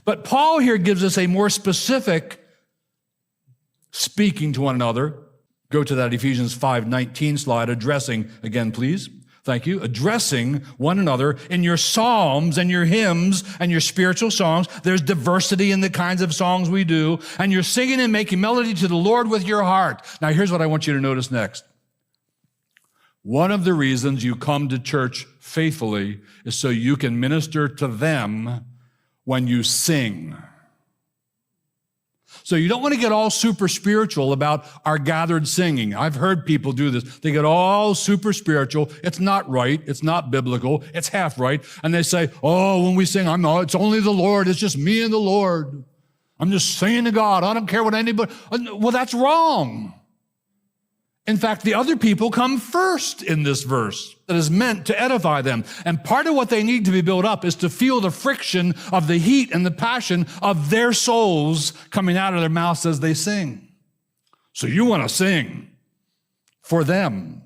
But Paul here gives us a more specific speaking to one another. Go to that Ephesians 5:19 slide, addressing, again, please. Thank you. Addressing one another in your psalms and your hymns and your spiritual songs. There's diversity in the kinds of songs we do. And you're singing and making melody to the Lord with your heart. Now, here's what I want you to notice next. One of the reasons you come to church faithfully is so you can minister to them when you sing. So you don't want to get all super spiritual about our gathered singing. I've heard people do this. They get all super spiritual. It's not right. It's not biblical. It's half right. And they say, oh, when we sing, it's only the Lord. It's just me and the Lord. I'm just singing to God. I don't care what anybody. Well, that's wrong. In fact, the other people come first in this verse that is meant to edify them. And part of what they need to be built up is to feel the friction of the heat and the passion of their souls coming out of their mouths as they sing. So you want to sing for them.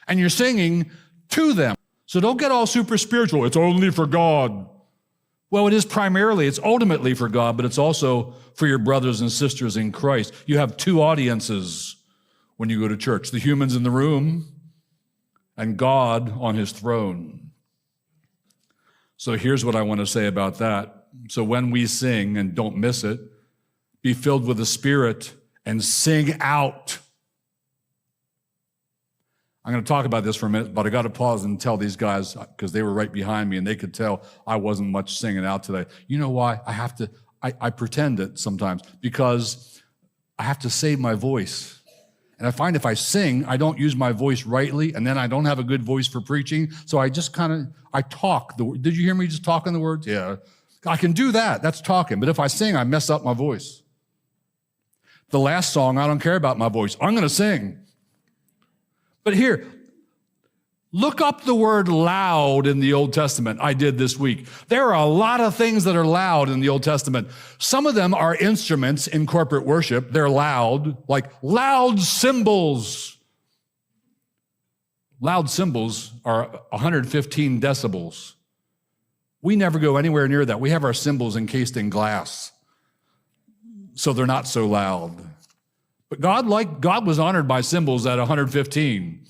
And you're singing to them. So don't get all super spiritual. It's only for God. Well, it is primarily, it's ultimately for God, but it's also for your brothers and sisters in Christ. You have two audiences when you go to church, the humans in the room and God on his throne. So here's what I want to say about that. So when we sing, and don't miss it, be filled with the Spirit and sing out. I'm going to talk about this for a minute, but I got to pause and tell these guys, because they were right behind me and they could tell I wasn't much singing out today. You know why? I pretend it sometimes because I have to save my voice. And I find if I sing, I don't use my voice rightly, and then I don't have a good voice for preaching. So I just I talk. Did you hear me just talking the words? Yeah. I can do that. That's talking. But if I sing, I mess up my voice. The last song, I don't care about my voice. I'm going to sing. But here, look up the word loud in the Old Testament. I did this week. There are a lot of things that are loud in the Old Testament. Some of them are instruments in corporate worship. They're loud, like loud cymbals. Loud cymbals are 115 decibels. We never go anywhere near that. We have our cymbals encased in glass, so they're not so loud. But God was honored by cymbals at 115.